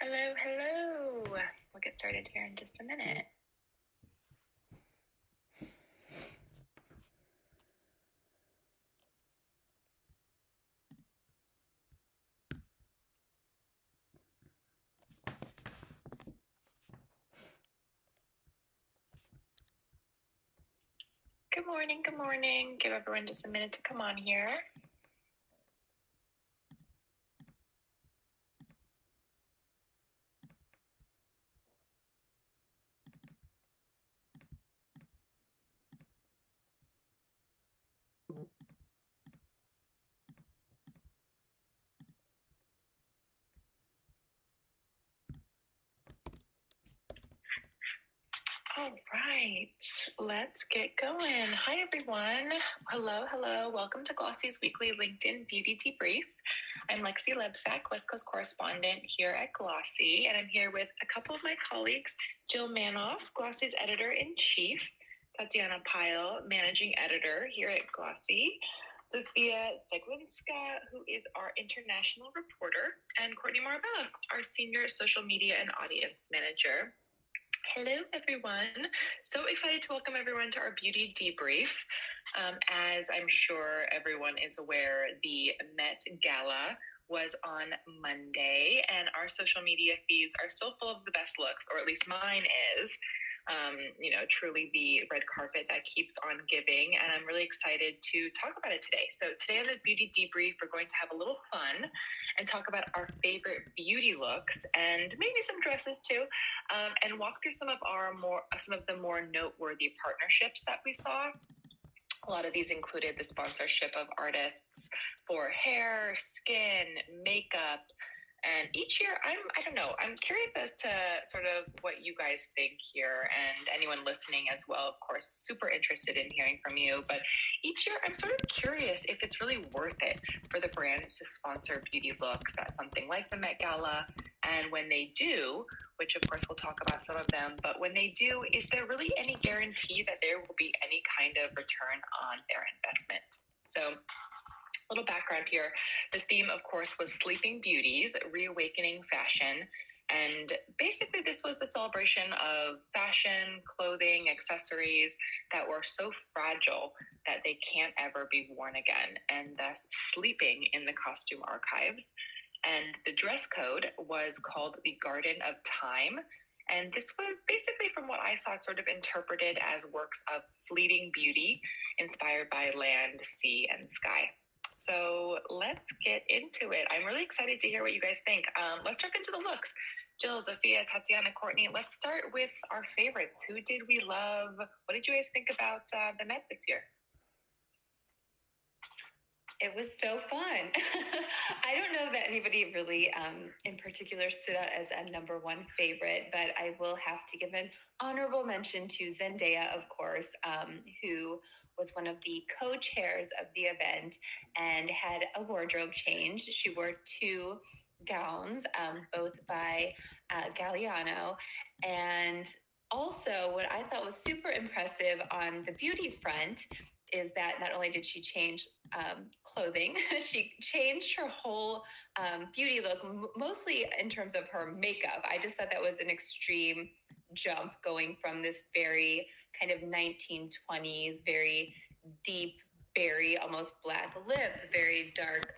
Hello, hello. We'll get started here in just a minute. Good morning, good morning. Give everyone just a minute to come on here. All right, let's get going. Hi, everyone. Hello, hello. Welcome to Glossy's weekly LinkedIn Beauty Debrief. I'm Lexi Lebsack, West Coast correspondent here at Glossy, and I'm here with a couple of my colleagues, Jill Manoff, Glossy's editor-in-chief, Tatiana Pyle, managing editor here at Glossy, Sophia Steglinska, who is our international reporter, and Courtney Marabella, our senior social media and audience manager. Hello, everyone. So excited to welcome everyone to our beauty debrief. As I'm sure everyone is aware, the Met Gala was on Monday, and our social media feeds are still full of the best looks, or at least mine is. Truly the red carpet that keeps on giving, and I'm really excited to talk about it today. So today on the beauty debrief, we're going to have a little fun and talk about our favorite beauty looks and maybe some dresses too, and walk through some of the more noteworthy partnerships that we saw. A lot of these included the sponsorship of artists for hair, skin, makeup. And each year, I'm curious as to sort of what you guys think here, and anyone listening as well, of course, super interested in hearing from you. But each year, I'm sort of curious if it's really worth it for the brands to sponsor beauty looks at something like the Met Gala. And when they do, which of course we'll talk about some of them, but when they do, is there really any guarantee that there will be any kind of return on their investment? So, little background here. The theme, of course, was Sleeping Beauties, Reawakening Fashion. And basically, this was the celebration of fashion, clothing, accessories that were so fragile that they can't ever be worn again, and thus sleeping in the costume archives. And the dress code was called the Garden of Time. And this was basically, from what I saw, sort of interpreted as works of fleeting beauty inspired by land, sea, and sky. So let's get into it. I'm really excited to hear what you guys think. Let's jump into the looks. Jill, Sophia, Tatiana, Courtney, let's start with our favorites. Who did we love? What did you guys think about the Met this year? It was so fun. I don't know that anybody really in particular stood out as a number one favorite, but I will have to give an honorable mention to Zendaya, of course, who was one of the co-chairs of the event and had a wardrobe change. She wore two gowns, both by Galliano, and also what I thought was super impressive on the beauty front is that not only did she change clothing, she changed her whole beauty look, mostly in terms of her makeup. I just thought that was an extreme jump, going from this very kind of 1920s, very deep, very almost black lip, very dark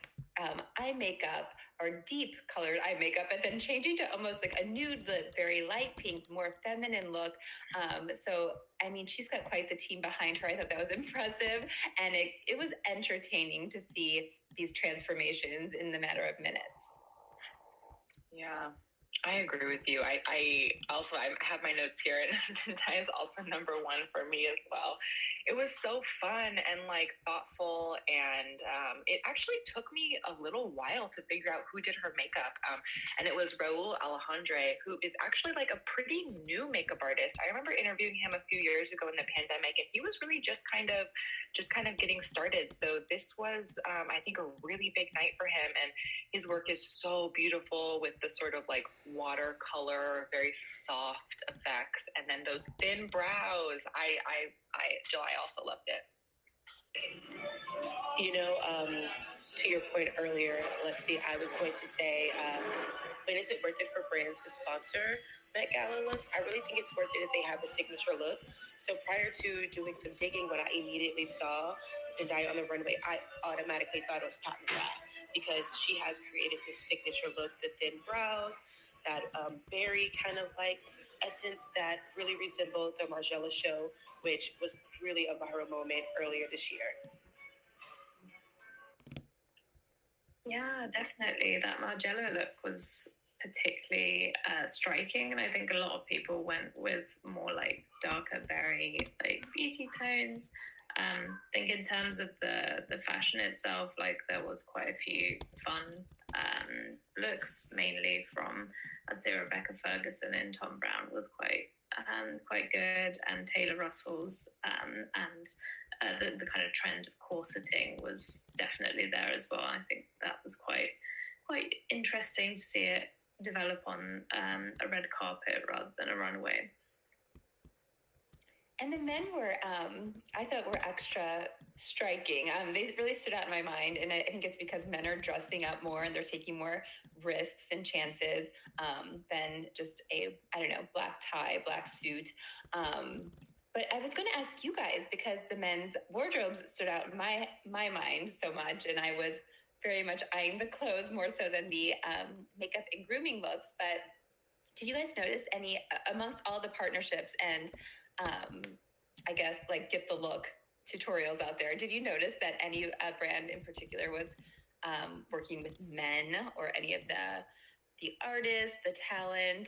eye makeup, or deep colored eye makeup, and then changing to almost like a nude lip, very light pink, more feminine look. So, I mean, she's got quite the team behind her. I thought that was impressive, and it was entertaining to see these transformations in the matter of minutes. Yeah, I agree with you. I have my notes here, and Zendaya is also number one for me as well. It was so fun and thoughtful, and it actually took me a little while to figure out who did her makeup. And it was Raul Alejandre, who is actually a pretty new makeup artist. I remember interviewing him a few years ago in the pandemic, and he was really just kind of getting started. So this was, I think, a really big night for him, and his work is so beautiful with the sort of watercolor, very soft effects, and then those thin brows. Jill, I also loved it. To your point earlier, Lexi, I was going to say, when is it worth it for brands to sponsor Met Gala looks? I really think it's worth it if they have a signature look. So prior to doing some digging, when I immediately saw Zendaya on the runway, I automatically thought it was Pat McGrath because she has created this signature look, the thin brows, that berry kind of like essence that really resembled the Margiela show, which was really a viral moment earlier this year. Yeah, definitely. That Margiela look was particularly striking, and I think a lot of people went with more like darker, very like beauty tones. I think in terms of the fashion itself, like there was quite a few fun looks, mainly from I'd say Rebecca Ferguson and Tom Brown was quite good, and Taylor Russell's and the kind of trend of corseting was definitely there as well. I think that was quite interesting to see it develop on a red carpet rather than a runway. And the men were, I thought, were extra striking. They really stood out in my mind, and I think it's because men are dressing up more and they're taking more risks and chances than just a, black tie, black suit. But I was going to ask you guys, because the men's wardrobes stood out in my mind so much, and I was very much eyeing the clothes more so than the makeup and grooming looks. But did you guys notice any, amongst all the partnerships and I guess like get the look tutorials out there, did you notice that any brand in particular was working with men, or any of the artists, the talent?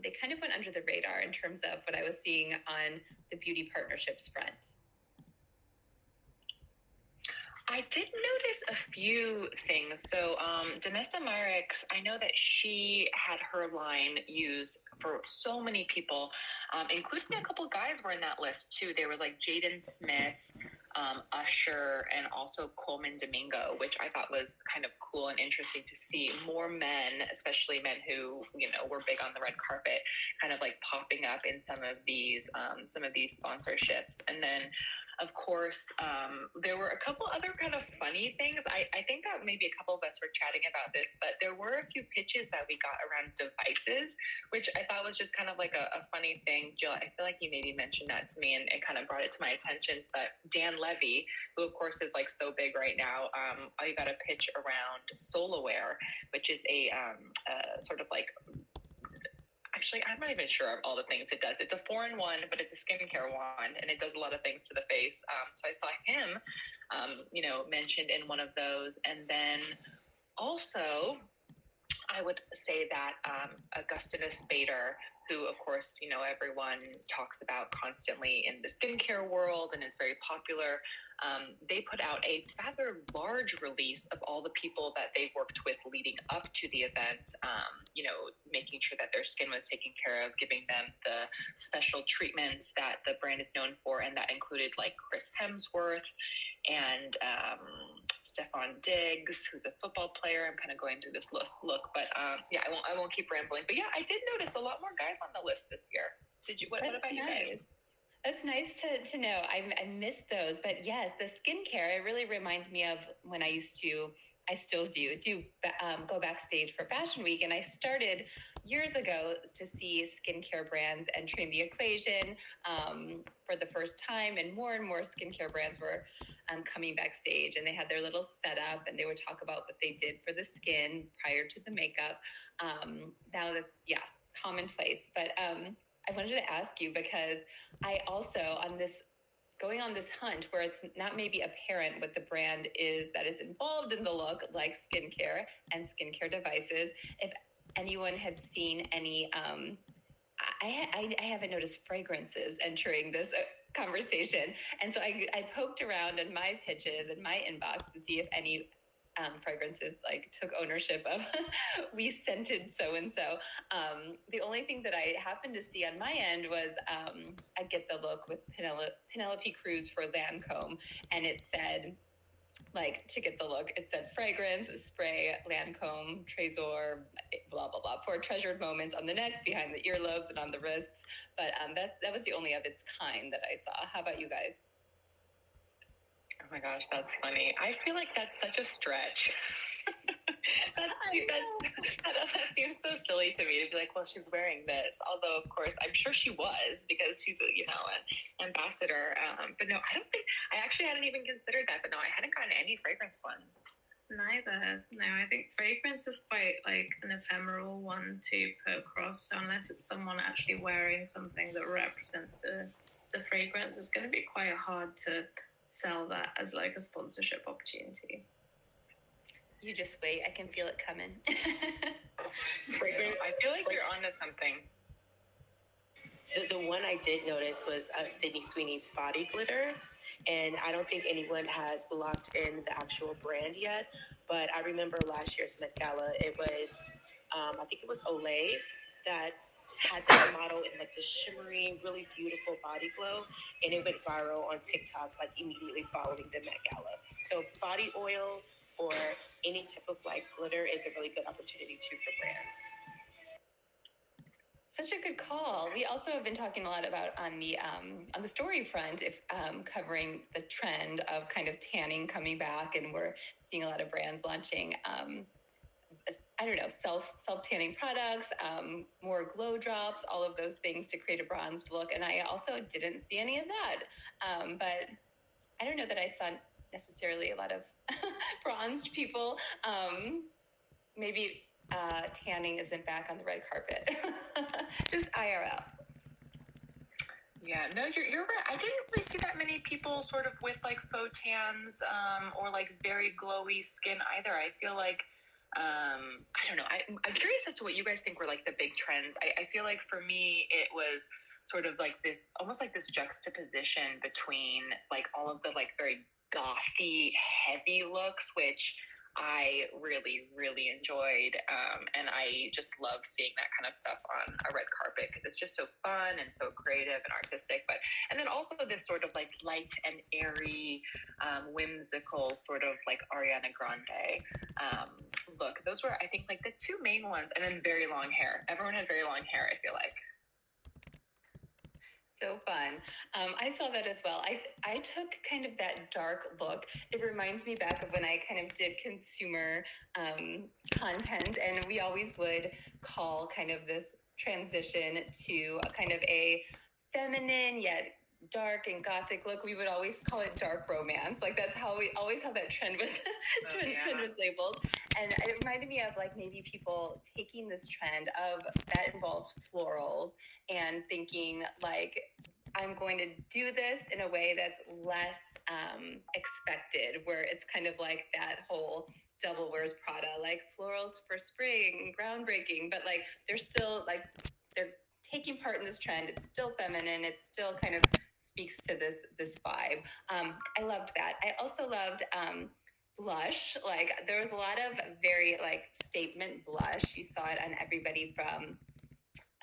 They kind of went under the radar in terms of what I was seeing on the beauty partnerships front. I did notice a few things. So Danessa Marix, I know that she had her line used for so many people, including a couple guys were in that list too. There was like Jaden Smith, Usher, and also Coleman Domingo, which I thought was kind of cool and interesting to see more men, especially men who, were big on the red carpet, kind of like popping up in some of these sponsorships. And then of course, there were a couple other kind of funny things. I think that maybe a couple of us were chatting about this, but there were a few pitches that we got around devices, which I thought was just kind of like a funny thing. Jill, I feel like you maybe mentioned that to me and it kind of brought it to my attention. But Dan Levy, who of course is like so big right now, I got a pitch around Solaware, which is a sort of like, actually, I'm not even sure of all the things it does. It's a 4-in-1, but it's a skincare wand, and it does a lot of things to the face. So I saw him, mentioned in one of those. And then also, I would say that Augustinus Bader, who, of course, everyone talks about constantly in the skincare world and is very popular, they put out a rather large release of all the people that they worked with leading up to the event, making sure that their skin was taken care of, giving them the special treatments that the brand is known for, and that included like Chris Hemsworth and Stefan Diggs, who's a football player. I'm kind of going through this look, but I won't keep rambling. But yeah, I did notice a lot more guys on the list this year. Did you? What about you guys? That's nice to know. I missed those, but yes, the skincare, it really reminds me of when I still do go backstage for Fashion Week, and I started years ago to see skincare brands entering the equation for the first time, and more skincare brands were coming backstage, and they had their little setup, and they would talk about what they did for the skin prior to the makeup. Now that's commonplace, but I wanted to ask you, because I also going on this hunt where it's not maybe apparent what the brand is that is involved in the look, like skincare and skincare devices, if anyone had seen any, I haven't noticed fragrances entering this conversation. And so I poked around in my pitches and my inbox to see if any fragrances like took ownership of we scented so-and-so. The only thing that I happened to see on my end was I get the look with Penelope Cruz for Lancome, and it said, like, to get the look, it said fragrance, spray, Lancome, Trésor, blah, blah, blah, for treasured moments on the neck, behind the earlobes, and on the wrists. But that was the only of its kind that I saw. How about you guys? Oh my gosh, that's funny. I feel like that's such a stretch. That seems so silly to me to be like, well, she's wearing this. Although, of course, I'm sure she was because she's a, an ambassador. But no, I actually hadn't even considered that. But no, I hadn't gotten any fragrance ones. Neither. No, I think fragrance is quite like an ephemeral one to put across. So unless it's someone actually wearing something that represents the fragrance, it's going to be quite hard to sell that as like a sponsorship opportunity. You just wait. I can feel it coming. Fragrance. I feel like you're onto something. The one I did notice was Sydney Sweeney's body glitter. And I don't think anyone has locked in the actual brand yet. But I remember last year's Met Gala, it was, I think it was Olay that had that model in like the shimmery, really beautiful body glow. And it went viral on TikTok, like immediately following the Met Gala. So body oil or any type of like glitter is a really good opportunity too for brands. Such a good call. We also have been talking a lot about on the story front, if covering the trend of kind of tanning coming back, and we're seeing a lot of brands launching, self tanning products, more glow drops, all of those things to create a bronzed look. And I also didn't see any of that, but I don't know that I saw necessarily a lot of bronzed people. Maybe tanning isn't back on the red carpet. Just IRL. Yeah, no, you're right. I didn't really see that many people sort of with like faux tans or like very glowy skin either. I feel like, I don't know. I'm curious as to what you guys think were like the big trends. I feel like for me, it was sort of like this, almost like this juxtaposition between like all of the like very gothy, heavy looks, which I really, really enjoyed. And I just love seeing that kind of stuff on a red carpet because it's just so fun and so creative and artistic. And then also this sort of like light and airy, whimsical sort of like Ariana Grande look. Those were, I think, like the two main ones. And then very long hair. Everyone had very long hair, I feel like. So fun. I saw that as well. I took kind of that dark look. It reminds me back of when I kind of did consumer content, and we always would call kind of this transition to a kind of a feminine yet dark and gothic look. We would always call it dark romance. Like that's how we always how that trend was trend was labeled. And it reminded me of like maybe people taking this trend of that involves florals and thinking like, I'm going to do this in a way that's less expected, where it's kind of like that whole Devil Wears Prada, like florals for spring, groundbreaking, but like they're still like, they're taking part in this trend. It's still feminine. It still kind of speaks to this vibe. I loved that. I also loved blush. Like there was a lot of very like statement blush. You saw it on everybody from,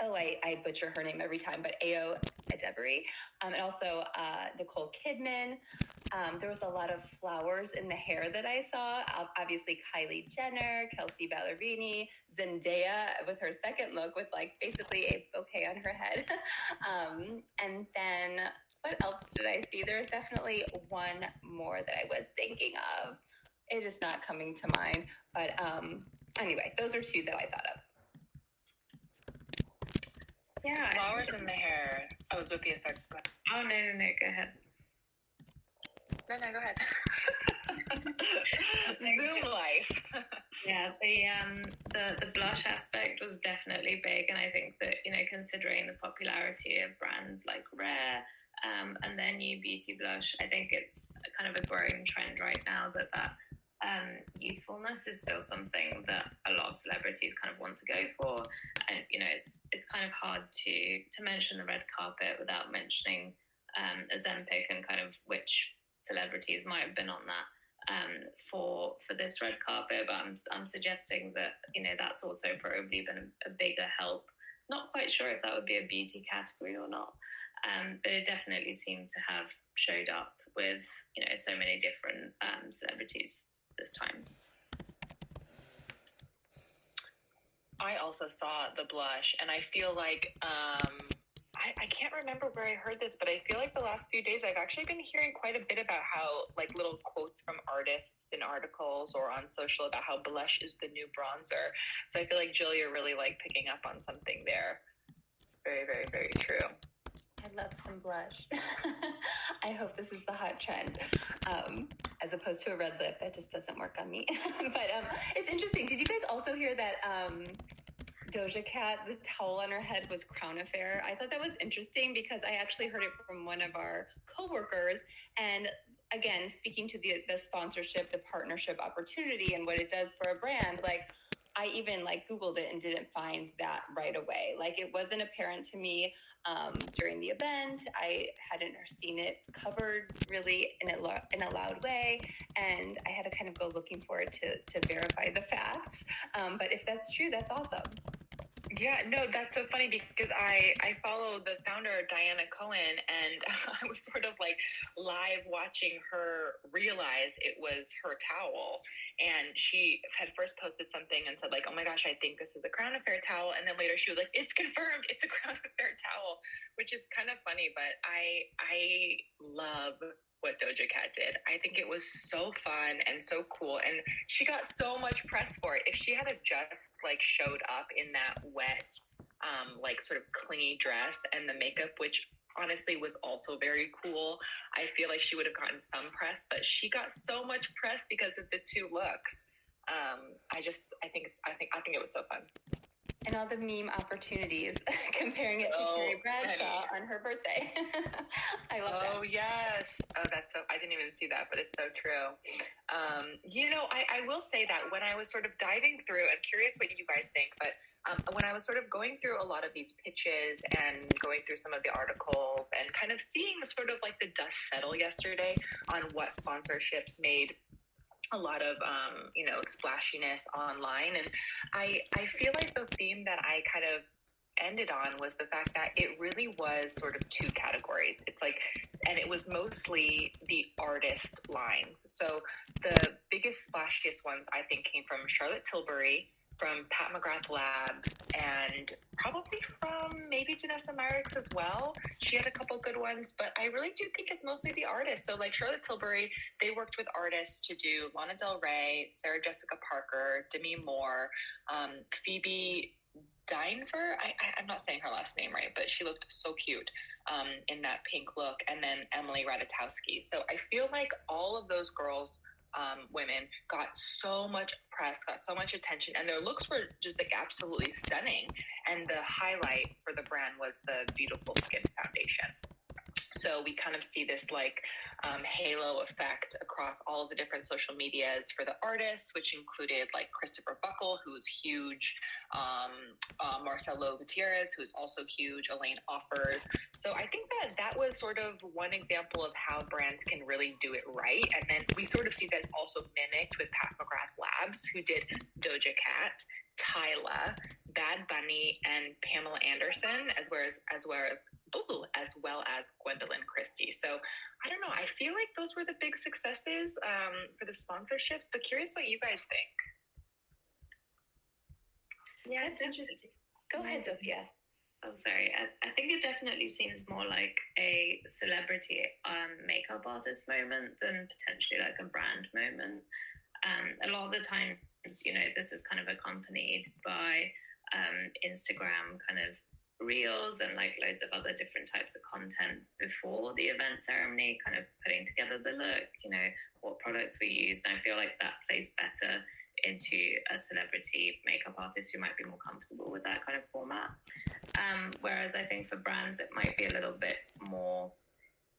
I butcher her name every time, but Ayo Edebiri, and also Nicole Kidman. There was a lot of flowers in the hair that I saw. Obviously Kylie Jenner, Kelsey Ballerini, Zendaya with her second look with like basically a bouquet on her head. And then what else did I see? There was definitely one more that I was thinking of. It is not coming to mind, but anyway, those are two that I thought of. Yeah. Flowers in the hair. Oh, Zofia, sorry. Oh, no, go ahead. No, go ahead. Zoom life. Yeah, the blush aspect was definitely big, and I think that, considering the popularity of brands like Rare and their new beauty blush, I think it's kind of a growing trend right now that youthfulness is still something that a lot of celebrities kind of want to go for, and it's kind of hard to mention the red carpet without mentioning Ozempic and kind of which celebrities might have been on that for this red carpet, but I'm suggesting that that's also probably been a bigger help. Not quite sure if that would be a beauty category or not, but it definitely seemed to have showed up with so many different celebrities this time. I also saw the blush, and I feel like I can't remember where I heard this, but I feel like the last few days I've actually been hearing quite a bit about how, like, little quotes from artists in articles or on social about how blush is the new bronzer. So I feel like, Jill, you're really, like, picking up on something there. Very, very, very true. I love some blush. I hope this is the hot trend, as opposed to a red lip. That just doesn't work on me. But it's interesting. Did you guys also hear that Doja Cat, the towel on her head was Crown Affair? I thought that was interesting because I actually heard it from one of our coworkers. And again, speaking to the sponsorship, the partnership opportunity and what it does for a brand, like, I even like Googled it and didn't find that right away. Like, it wasn't apparent to me during the event. I hadn't seen it covered really in a loud way, and I had to kind of go looking for it to verify the facts. But if that's true, that's awesome. Yeah, no, that's so funny because I follow the founder, Diana Cohen, and I was sort of like live watching her realize it was her towel. And she had first posted something and said, like, oh my gosh, I think this is a Crown Affair towel. And then later she was like, it's confirmed, it's a Crown Affair towel, which is kind of funny, but I love what Doja Cat did. I think it was so fun and so cool, and she got so much press for it. If she had just like showed up in that wet, like sort of clingy dress and the makeup, which honestly was also very cool, I feel like she would have gotten some press. But she got so much press because of the two looks. I think it was so fun. And all the meme opportunities, comparing it to Carrie Bradshaw on her birthday. I love that. Oh, yes. Oh, I didn't even see that, but it's so true. I will say that when I was sort of diving through, I'm curious what you guys think, but when I was sort of going through a lot of these pitches and going through some of the articles and kind of seeing sort of like the dust settle yesterday on what sponsorships made a lot of splashiness online, and I feel like the theme that I kind of ended on was the fact that it really was sort of two categories. It's like, and it was mostly the artist lines. So the biggest splashiest ones I think came from Charlotte Tilbury, from Pat McGrath Labs, and probably from maybe Janessa Myricks as well. She had a couple good ones, but I really do think it's mostly the artists. So like Charlotte Tilbury, they worked with artists to do Lana Del Rey, Sarah Jessica Parker, Demi Moore, Phoebe Dynevor. I'm not saying her last name right, but she looked so cute in that pink look. And then Emily Ratajkowski. So I feel like all of those girls, women, got so much press, got so much attention, and their looks were just like absolutely stunning. And the highlight for the brand was the Beautiful Skin Foundation. So we kind of see this like halo effect across all of the different social medias for the artists, which included like Christopher Buckle, who's huge, Marcelo Gutierrez, who's also huge, Elaine Offers. So I think that was sort of one example of how brands can really do it right. And then we sort of see this also mimicked with Pat McGrath Labs, who did Doja Cat, Tyla, Bad Bunny, and Pamela Anderson, as well as Gwendolyn Christie. So I don't know. I feel like those were the big successes for the sponsorships, but curious what you guys think. Yeah, it's interesting. Go ahead, Sophia. Oh, sorry. I think it definitely seems more like a celebrity makeup artist moment than potentially like a brand moment. A lot of the times, this is kind of accompanied by Instagram kind of reels and like loads of other different types of content before the event ceremony, kind of putting together the look, what products we used. And I feel like that plays better into a celebrity makeup artist who might be more comfortable with that kind of format. Whereas I think for brands, it might be a little bit more,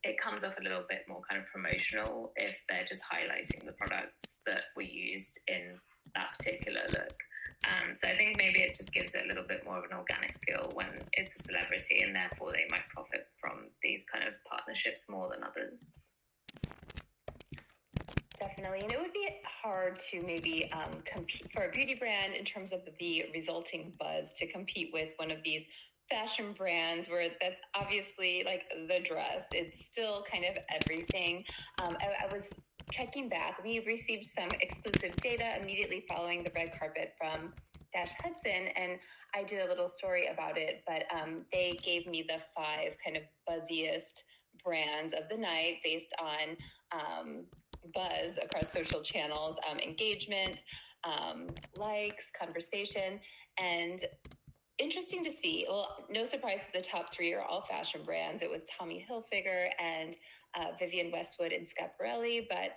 it comes off a little bit more kind of promotional if they're just highlighting the products that were used in that particular look. So I think maybe it just gives it a little bit more of an organic feel when it's a celebrity, and therefore they might profit from these kind of partnerships more than others. Definitely. And it would be hard to maybe compete for a beauty brand in terms of the resulting buzz to compete with one of these fashion brands where that's obviously like the dress. It's still kind of everything. I was checking back. We received some exclusive data immediately following the red carpet from Hudson, and I did a little story about it, but they gave me the 5 kind of buzziest brands of the night based on buzz across social channels, engagement, likes, conversation, and interesting to see. Well, no surprise that the top 3 are all fashion brands. It was Tommy Hilfiger and Vivienne Westwood and Schiaparelli, but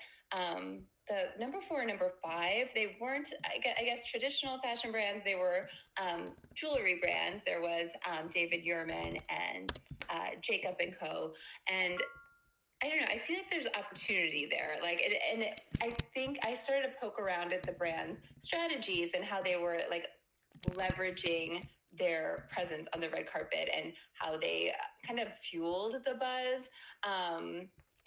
the number 4 and number 5, they weren't, I guess, traditional fashion brands. They were jewelry brands. There was David Yurman and Jacob and Co. And I don't know, I see that there's opportunity there. I think I started to poke around at the brand's strategies and how they were like leveraging their presence on the red carpet and how they kind of fueled the buzz.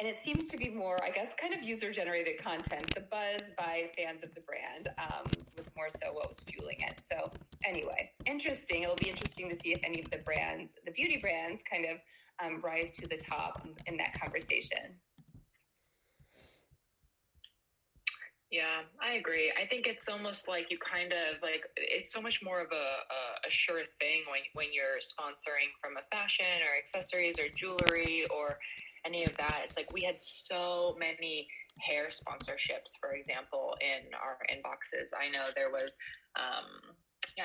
And it seems to be more, I guess, kind of user-generated content. The buzz by fans of the brand was more so what was fueling it. So anyway, interesting. It'll be interesting to see if any of the brands, the beauty brands, kind of rise to the top in that conversation. Yeah, I agree. I think it's almost like you kind of like, it's so much more of a sure thing when you're sponsoring from a fashion or accessories or jewelry or any of that. It's like we had so many hair sponsorships, for example, in our inboxes. I know there was,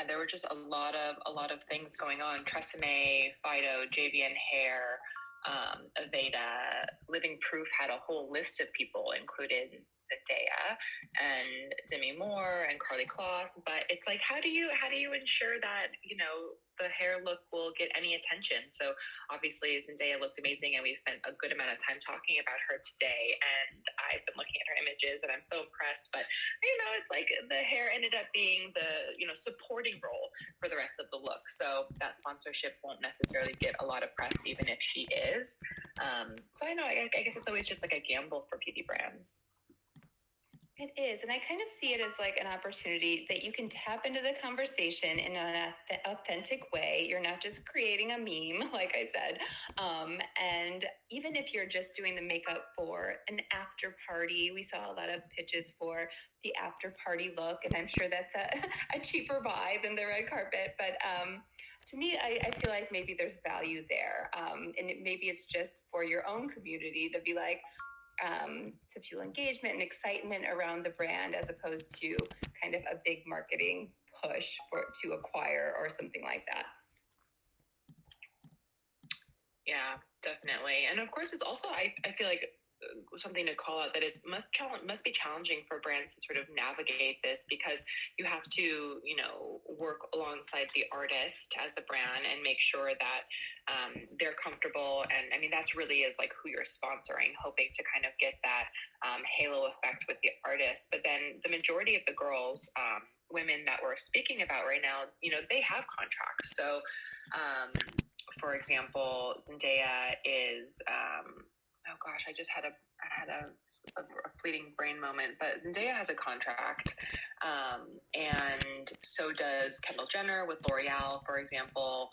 there were just a lot of things going on. Tresemme, Fido, JVN Hair, Aveda, Living Proof had a whole list of people, included Zendaya and Demi Moore and Carly Kloss. But it's like, how do you ensure that, you know, the hair look will get any attention? So obviously Zendaya looked amazing, and we spent a good amount of time talking about her today, and I've been looking at her images and I'm so impressed. But you know, it's like the hair ended up being the, you know, supporting role for the rest of the look. So that sponsorship won't necessarily get a lot of press, even if she is. So I know, I guess it's always just like a gamble for beauty brands. It is. And I kind of see it as like an opportunity that you can tap into the conversation in an authentic way. You're not just creating a meme, like I said. And even if you're just doing the makeup for an after party, we saw a lot of pitches for the after party look. And I'm sure that's a cheaper buy than the red carpet. But to me, I feel like maybe there's value there. And maybe it's just for your own community to be like, to fuel engagement and excitement around the brand, as opposed to kind of a big marketing push to acquire or something like that. Yeah, definitely. And of course, it's also, I feel like something to call out that it must be challenging for brands to sort of navigate this, because you have to, you know, work alongside the artist as a brand and make sure that they're comfortable. And I mean, that's really is like who you're sponsoring, hoping to kind of get that halo effect with the artist. But then the majority of the girls, women that we're speaking about right now, you know, they have contracts. So for example, Zendaya is oh gosh, I just had a fleeting brain moment, but Zendaya has a contract, and so does Kendall Jenner with L'Oreal, for example.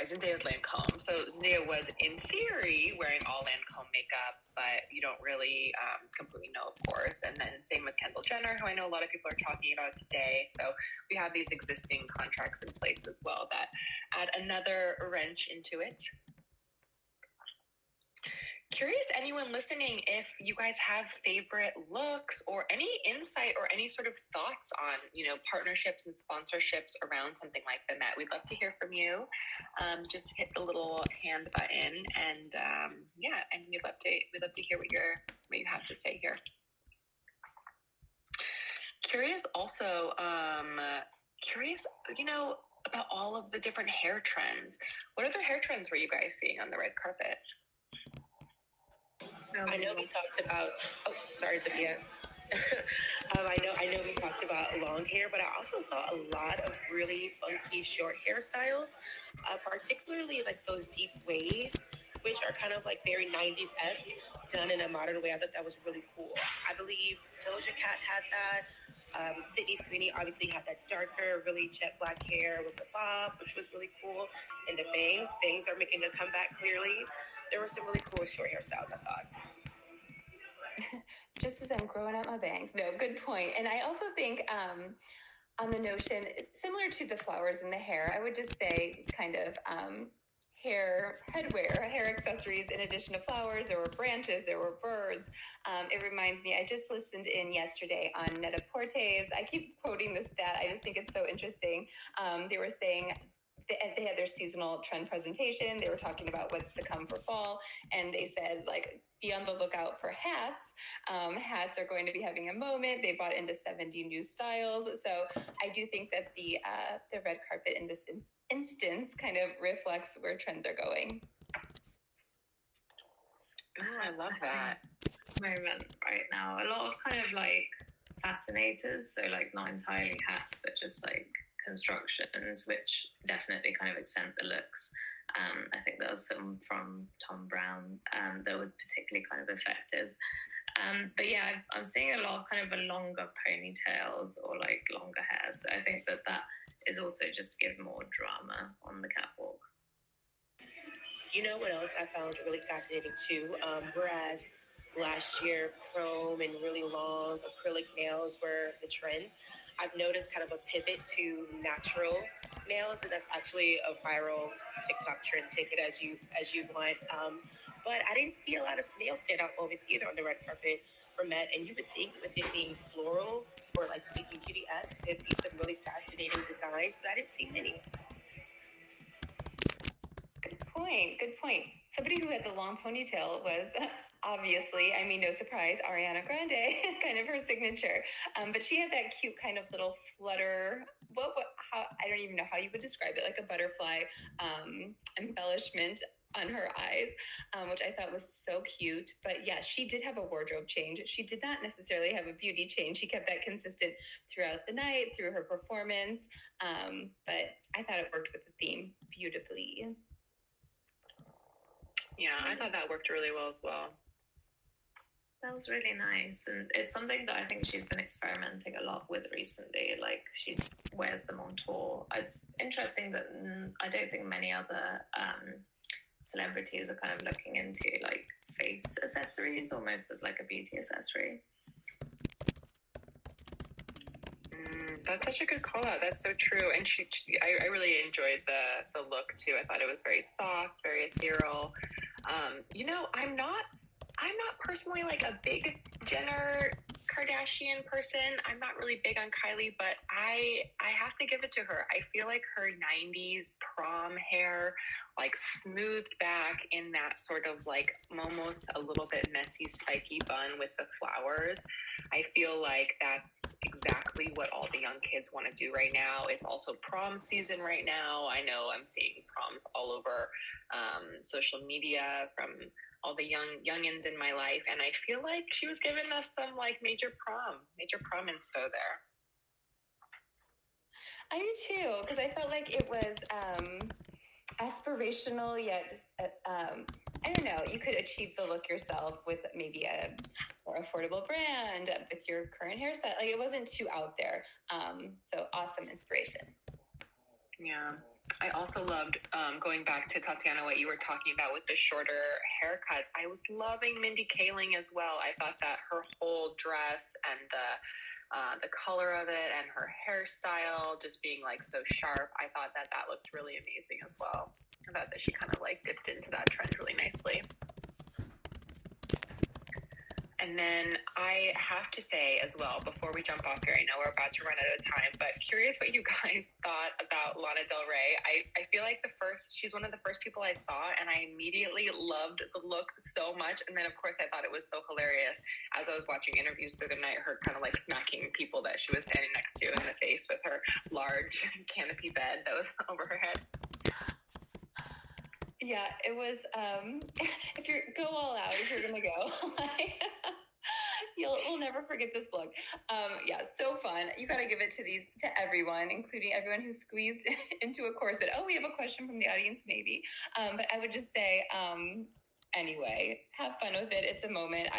Zendaya's Lancome. So Zendaya was, in theory, wearing all Lancome makeup, but you don't really completely know, of course. And then same with Kendall Jenner, who I know a lot of people are talking about today. So we have these existing contracts in place as well that add another wrench into it. Curious, anyone listening, if you guys have favorite looks or any insight or any sort of thoughts on, you know, partnerships and sponsorships around something like the Met. We'd love to hear from you. Just hit the little hand button, and and we'd love to hear what you have to say here. Curious also, you know, about all of the different hair trends. What other hair trends were you guys seeing on the red carpet? I know we talked about. Oh, sorry, Sophia. I know we talked about long hair, but I also saw a lot of really funky short hairstyles, particularly like those deep waves, which are kind of like very 90s-esque, done in a modern way. I thought that was really cool. I believe Doja Cat had that. Sydney Sweeney obviously had that darker, really jet black hair with the bob, which was really cool. And the bangs. Bangs are making a comeback clearly. There were some really cool short hairstyles, I thought. Just as I'm growing out my bangs. No, good point. And I also think on the notion, it's similar to the flowers in the hair. I would just say kind of hair headwear, hair accessories in addition to flowers. There were branches, there were birds. It reminds me, I just listened in yesterday on Net-a-Porter's. I keep quoting this stat. I just think it's so interesting. They were saying they had their seasonal trend presentation. They were talking about what's to come for fall. And they said, like, be on the lookout for hats. Hats are going to be having a moment. They bought into 70 new styles. So I do think that the red carpet in this instance kind of reflects where trends are going. Oh, I love that moment right now. A lot of kind of like fascinators, so like not entirely hats, but just like constructions, which definitely kind of accent the looks. I think there was some from Tom Brown that were particularly kind of effective. But yeah, I'm seeing a lot of kind of a longer ponytails or like longer hair. So I think that is also just to give more drama on the catwalk. You know what else I found really fascinating too? Whereas last year, chrome and really long acrylic nails were the trend, I've noticed kind of a pivot to natural nails, and that's actually a viral TikTok trend. Take it as you want. But I didn't see a lot of nail standout moments either on the red carpet for Met, and you would think with it being floral or like Sleeping Beauty-esque, there'd be some really fascinating designs, but I didn't see many. Good point. Somebody who had the long ponytail was obviously, I mean, no surprise, Ariana Grande, kind of her signature. But she had that cute kind of little flutter. I don't even know how you would describe it, like a butterfly embellishment on her eyes, which I thought was so cute. But yeah, she did have a wardrobe change. She did not necessarily have a beauty change. She kept that consistent throughout the night, through her performance. But I thought it worked with the theme beautifully. Yeah, I thought that worked really well as well. That was really nice, and it's something that I think she's been experimenting a lot with recently. Like, she wears them on tour. It's interesting that I don't think many other celebrities are kind of looking into like face accessories almost as like a beauty accessory. That's such a good call out. That's so true. And I really enjoyed the look too. I thought it was very soft, very ethereal. I'm not personally like a big Jenner Kardashian person. I'm not really big on Kylie, but I have to give it to her. I feel like her 90s prom hair, like smoothed back in that sort of like almost a little bit messy, spiky bun with the flowers. I feel like that's exactly what all the young kids want to do right now. It's also prom season right now. I know I'm seeing proms all over social media from all the youngins in my life, and I feel like she was giving us some like major prom info there. I do too, because I felt like it was aspirational, yet I don't know, you could achieve the look yourself with maybe a more affordable brand with your current hairstyle. Like, it wasn't too out there. So awesome inspiration. Yeah. I also loved going back to Tatiana, what you were talking about with the shorter haircuts. I was loving Mindy Kaling as well. I thought that her whole dress and the color of it and her hairstyle just being like so sharp, I thought that looked really amazing as well. I thought that she kind of like dipped into that trend really nicely. And then I have to say as well, before we jump off here, I know we're about to run out of time, but curious what you guys thought about Lana Del Rey. I feel like she's one of the first people I saw, and I immediately loved the look so much. And then, of course, I thought it was so hilarious as I was watching interviews through the night, her kind of like smacking people that she was standing next to in the face with her large canopy bed that was over her head. Yeah, it was, if you're go all out, if you're going to go, we'll never forget this look. Yeah, so fun. You got to give it to everyone, including everyone who squeezed into a corset. Oh, we have a question from the audience, maybe. But I would just say, anyway, have fun with it. It's a moment.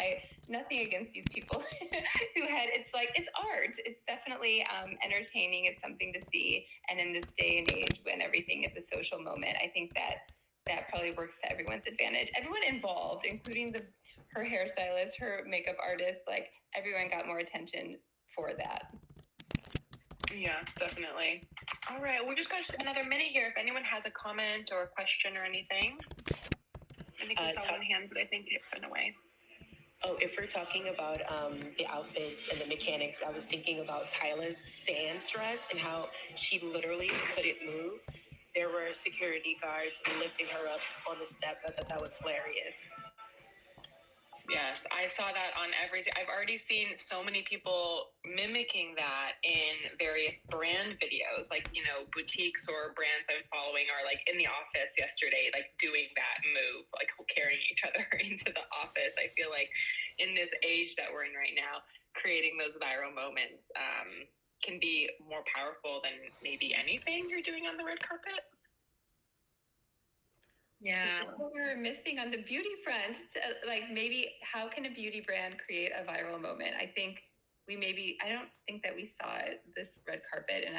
Nothing against these people it's art. It's definitely entertaining. It's something to see. And in this day and age when everything is a social moment, I think that probably works to everyone's advantage. Everyone involved, including her hairstylist, her makeup artist, like everyone got more attention for that. Yeah, definitely. All right, we just got another minute here. If anyone has a comment or a question or anything. I think we saw one hand, but I think it went away. Oh, if we're talking about the outfits and the mechanics, I was thinking about Tyla's sand dress and how she literally couldn't move. There were security guards lifting her up on the steps. I thought that was hilarious. Yes, I saw that on I've already seen so many people mimicking that in various brand videos, like, you know, boutiques or brands I'm following are like in the office yesterday, like doing that move, like carrying each other into the office. I feel like in this age that we're in right now, creating those viral moments can be more powerful than maybe anything you're doing on the red carpet. Yeah, that's what we were missing on the beauty front. Like, maybe how can a beauty brand create a viral moment? I think I don't think that we saw it this red carpet, and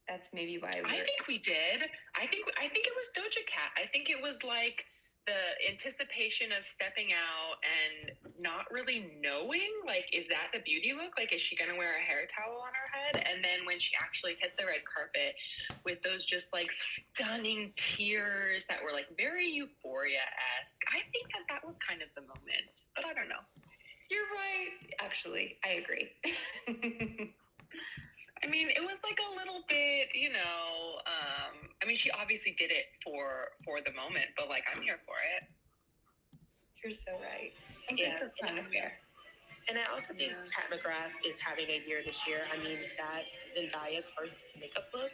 that's maybe why I think we did. I think it was Doja Cat. I think it was like the anticipation of stepping out and not really knowing, like, is that the beauty look? Like, is she going to wear a hair towel on her head? And then when she actually hit the red carpet with those just like stunning tears that were like very Euphoria-esque, I think that was kind of the moment, but I don't know. You're right. Actually, I agree. I mean, it was like a little bit, you know, I mean, she obviously did it for the moment, but like, I'm here for it. You're so right. And yeah. good for fun affair. And I also think Pat McGrath is having a year this year. I mean, that Zendaya's first makeup look,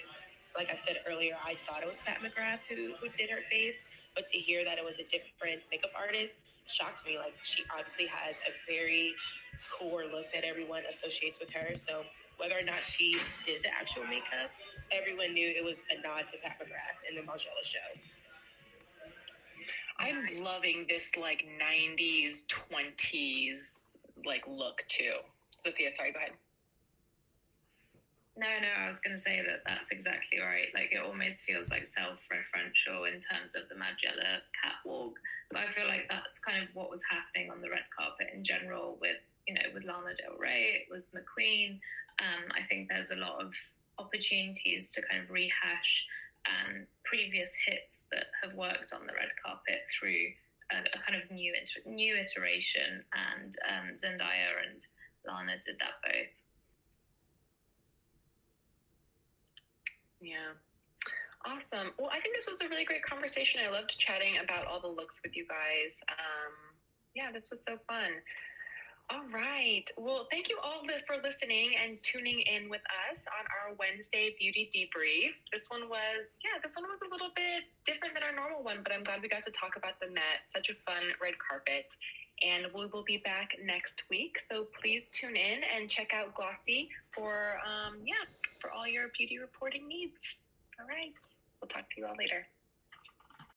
like I said earlier, I thought it was Pat McGrath who did her face, but to hear that it was a different makeup artist shocked me. Like, she obviously has a very core look that everyone associates with her. So whether or not she did the actual makeup, everyone knew it was a nod to Pat McGrath in the Margiela show. I'm loving this like 90s, 20s like look too. Sophia, sorry, go ahead. No, I was going to say that's exactly right. Like, it almost feels like self-referential in terms of the Margiela catwalk. But I feel like that's kind of what was happening on the red carpet in general with Lana Del Rey. It was McQueen. I think there's a lot of opportunities to kind of rehash previous hits that have worked on the red carpet through a kind of new iteration. And Zendaya and Lana did that both. Yeah. Awesome. Well, I think this was a really great conversation. I loved chatting about all the looks with you guys. Yeah, this was so fun. All right. Well, thank you all for listening and tuning in with us on our Wednesday Beauty Debrief. This one was a little bit different than our normal one, but I'm glad we got to talk about the Met. Such a fun red carpet. And we will be back next week. So please tune in and check out Glossy for all your beauty reporting needs. All right. We'll talk to you all later.